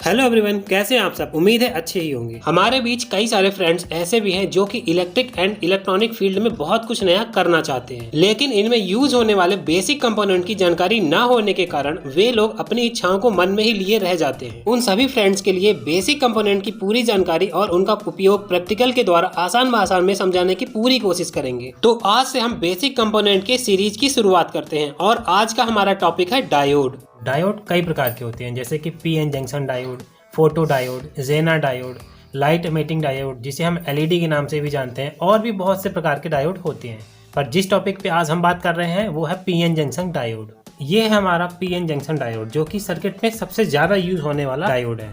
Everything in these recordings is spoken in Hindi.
हेलो एवरीवन, कैसे हैं आप सब। उम्मीद है अच्छे ही होंगे। हमारे बीच कई सारे फ्रेंड्स ऐसे भी हैं जो कि इलेक्ट्रिक एंड इलेक्ट्रॉनिक फील्ड में बहुत कुछ नया करना चाहते हैं, लेकिन इनमें यूज होने वाले बेसिक कंपोनेंट की जानकारी न होने के कारण वे लोग अपनी इच्छाओं को मन में ही लिए रह जाते हैं। उन सभी फ्रेंड्स के लिए बेसिक कंपोनेंट की पूरी जानकारी और उनका उपयोग प्रैक्टिकल के द्वारा आसान में समझाने की पूरी कोशिश करेंगे। तो आज से हम बेसिक कंपोनेंट के सीरीज की शुरुआत करते हैं और आज का हमारा टॉपिक है डायोड। डायोड कई प्रकार के होते हैं, जैसे कि PN junction diode, photo diode, zener diode, light emitting diode जिसे हम एलईडी के नाम से भी जानते हैं, और भी बहुत से प्रकार के डायोड होते हैं। पर जिस टॉपिक पे आज हम बात कर रहे हैं वो है पीएन जंक्शन डायोड। ये है हमारा पीएन जंक्शन डायोड, जो कि सर्किट में सबसे ज़्यादा यूज होने वाला डायोड है।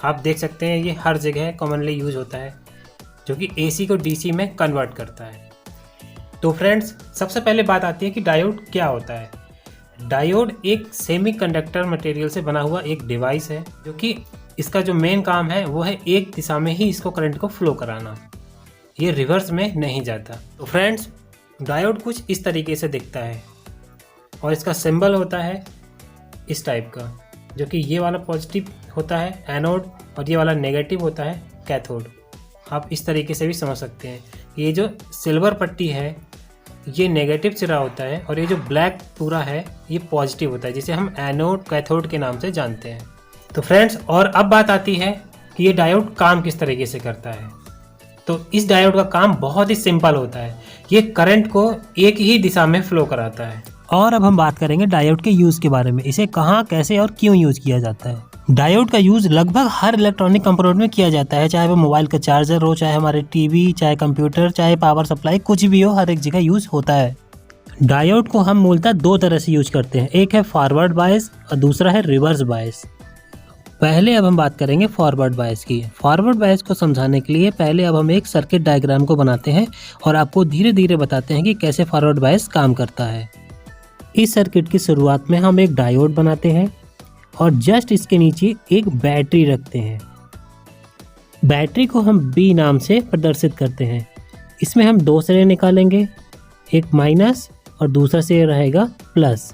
आप देख सकते हैं ये हर जगह कॉमनली यूज होता है, जो कि एसी को डीसी में कन्वर्ट करता है। तो फ्रेंड्स, सबसे पहले बात आती है कि डायोड क्या होता है। डायोड एक सेमीकंडक्टर मटेरियल से बना हुआ एक डिवाइस है, जो कि इसका जो मेन काम है वो है एक दिशा में ही इसको करंट को फ्लो कराना, ये रिवर्स में नहीं जाता। तो फ्रेंड्स, डायोड कुछ इस तरीके से दिखता है और इसका सिंबल होता है इस टाइप का, जो कि ये वाला पॉजिटिव होता है एनोड और ये वाला नेगेटिव होता है कैथोड। आप इस तरीके से भी समझ सकते हैं। ये जो सिल्वर पट्टी है ये नेगेटिव सिरा होता है और ये जो ब्लैक पूरा है ये पॉजिटिव होता है, जिसे हम एनोड कैथोड के नाम से जानते हैं। तो फ्रेंड्स, और अब बात आती है कि ये डायोड काम किस तरीके से करता है। तो इस डायोड का काम बहुत ही सिंपल होता है। ये करंट को एक ही दिशा में फ्लो कराता है। और अब हम बात करेंगे डायोड के यूज के बारे में। इसे कहाँ, कैसे और क्यों यूज किया जाता है। डायोड का यूज लगभग हर इलेक्ट्रॉनिक कंपोनेंट में किया जाता है, चाहे वो मोबाइल का चार्जर हो, चाहे हमारे टीवी, चाहे कंप्यूटर, चाहे पावर सप्लाई, कुछ भी हो, हर एक जगह यूज होता है। डायोड को हम मूलतः दो तरह से यूज करते हैं, एक है फॉरवर्ड बायस और दूसरा है रिवर्स बायस। पहले अब हम बात करेंगे फॉरवर्ड बायस की। फॉरवर्ड बायस को समझाने के लिए पहले अब हम एक सर्किट डायग्राम को बनाते हैं और आपको धीरे धीरे बताते हैं कि कैसे फॉरवर्ड बायस काम करता है। इस सर्किट की शुरुआत में हम एक डायोड बनाते हैं और जस्ट इसके नीचे एक बैटरी रखते हैं। बैटरी को हम बी नाम से प्रदर्शित करते हैं। इसमें हम दो सिरे निकालेंगे, एक माइनस और दूसरा सिरा रहेगा प्लस।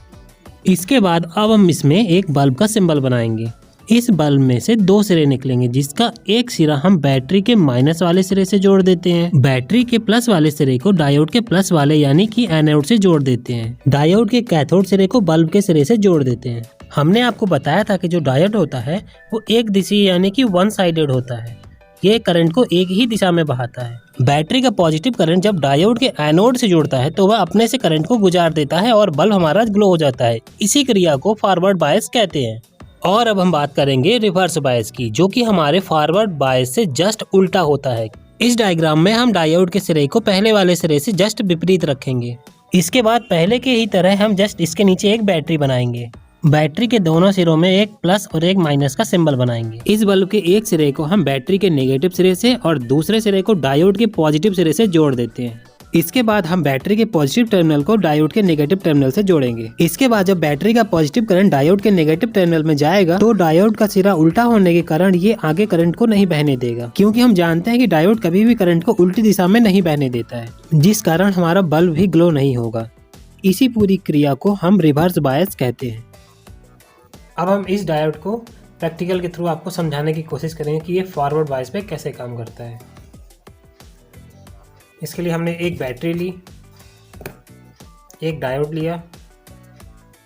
इसके बाद अब हम इसमें एक बल्ब का सिंबल बनाएंगे। इस बल्ब में से दो सिरे निकलेंगे, जिसका एक सिरा हम बैटरी के माइनस वाले सिरे से जोड़ देते हैं। बैटरी के प्लस वाले सिरे को डायोड के प्लस वाले यानी कि एनोड से जोड़ देते हैं। डायोड के कैथोड सिरे को बल्ब के सिरे से जोड़ देते हैं। हमने आपको बताया था कि जो डायोड होता है वो एक दिशा यानी कि वन साइडेड होता है। ये करंट को एक ही दिशा में बहाता है। बैटरी का पॉजिटिव करंट जब डायोड के एनोड से जुड़ता है तो वह अपने से करंट को गुजार देता है और बल्ब हमारा ग्लो हो जाता है। इसी क्रिया को फॉरवर्ड बायस कहते हैं। और अब हम बात करेंगे रिवर्स बायस की, जो कि हमारे फॉरवर्ड बायस से जस्ट उल्टा होता है। इस डायग्राम में हम डायोड के सिरे को पहले वाले सिरे से जस्ट विपरीत रखेंगे। इसके बाद पहले के ही तरह हम जस्ट इसके नीचे एक बैटरी बनाएंगे। बैटरी के दोनों सिरों में एक प्लस और एक माइनस का सिंबल बनाएंगे। इस बल्ब के एक सिरे को हम बैटरी के नेगेटिव सिरे से और दूसरे सिरे को डायोड के पॉजिटिव सिरे से जोड़ देते हैं। इसके बाद हम बैटरी के पॉजिटिव टर्मिनल को डायोड के नेगेटिव टर्मिनल से जोड़ेंगे। इसके बाद जब बैटरी का पॉजिटिव करंट डायोड के नेगेटिव टर्मिनल में जाएगा तो डायोड का सिरा उल्टा होने के कारण ये आगे करंट को नहीं बहने देगा, क्योंकि हम जानते हैं कि डायोड कभी भी करंट को उल्टी दिशा में नहीं बहने देता है, जिस कारण हमारा बल्ब भी ग्लो नहीं होगा। इसी पूरी क्रिया को हम रिवर्स बायस कहते हैं। अब हम इस डायोड को प्रैक्टिकल के थ्रू आपको समझाने की कोशिश करेंगे कि ये फॉरवर्ड बायस पे कैसे काम करता है। इसके लिए हमने एक बैटरी ली, एक डायोड लिया,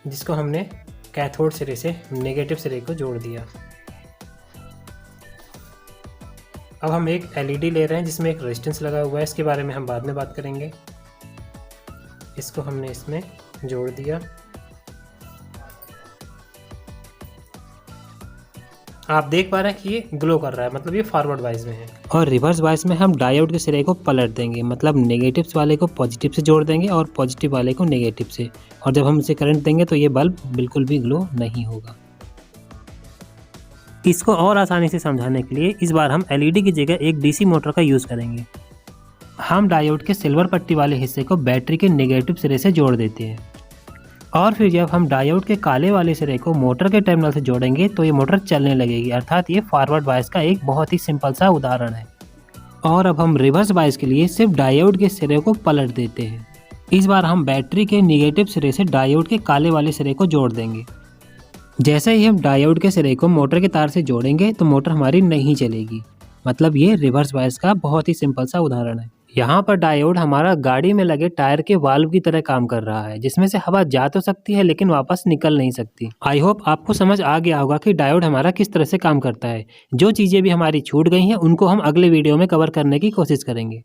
जिसको हमने कैथोड सिरे से नेगेटिव सिरे को जोड़ दिया। अब हम एक एलईडी ले रहे हैं जिसमें एक रेजिस्टेंस लगा हुआ है, इसके बारे में हम बाद में बात करेंगे। इसको हमने इसमें जोड़ दिया। आप देख पा रहे हैं कि ये ग्लो कर रहा है, मतलब ये फॉरवर्ड बायस में है। और रिवर्स बायस में हम डायोड के सिरे को पलट देंगे, मतलब नेगेटिव वाले को पॉजिटिव से जोड़ देंगे और पॉजिटिव वाले को नेगेटिव से। और जब हम इसे करंट देंगे तो ये बल्ब बिल्कुल भी ग्लो नहीं होगा। इसको और आसानी से समझाने के लिए इस बार हम एलईडी की जगह एक डीसी मोटर का यूज़ करेंगे। हम डायोड के सिल्वर पट्टी वाले हिस्से को बैटरी के नेगेटिव सिरे से जोड़ देते हैं और फिर जब हम डायोड के काले वाले सिरे को मोटर के टर्मिनल से जोड़ेंगे तो ये मोटर चलने लगेगी। अर्थात ये फॉरवर्ड बायस का एक बहुत ही सिंपल सा उदाहरण है। और अब हम रिवर्स बायस के लिए सिर्फ डायोड के सिरे को पलट देते हैं। इस बार हम बैटरी के नेगेटिव सिरे से डायोड के काले वाले सिरे को जोड़ देंगे जैसे ही हम डायोड के सिरे को मोटर के तार से जोड़ेंगे तो मोटर हमारी नहीं चलेगी। मतलब ये रिवर्स बायस का बहुत ही सिंपल सा उदाहरण है। यहाँ पर डायोड हमारा गाड़ी में लगे टायर के वाल्व की तरह काम कर रहा है, जिसमें से हवा जा तो सकती है लेकिन वापस निकल नहीं सकती। आई होप आपको समझ आ गया होगा कि डायोड हमारा किस तरह से काम करता है। जो चीजें भी हमारी छूट गई हैं उनको हम अगले वीडियो में कवर करने की कोशिश करेंगे।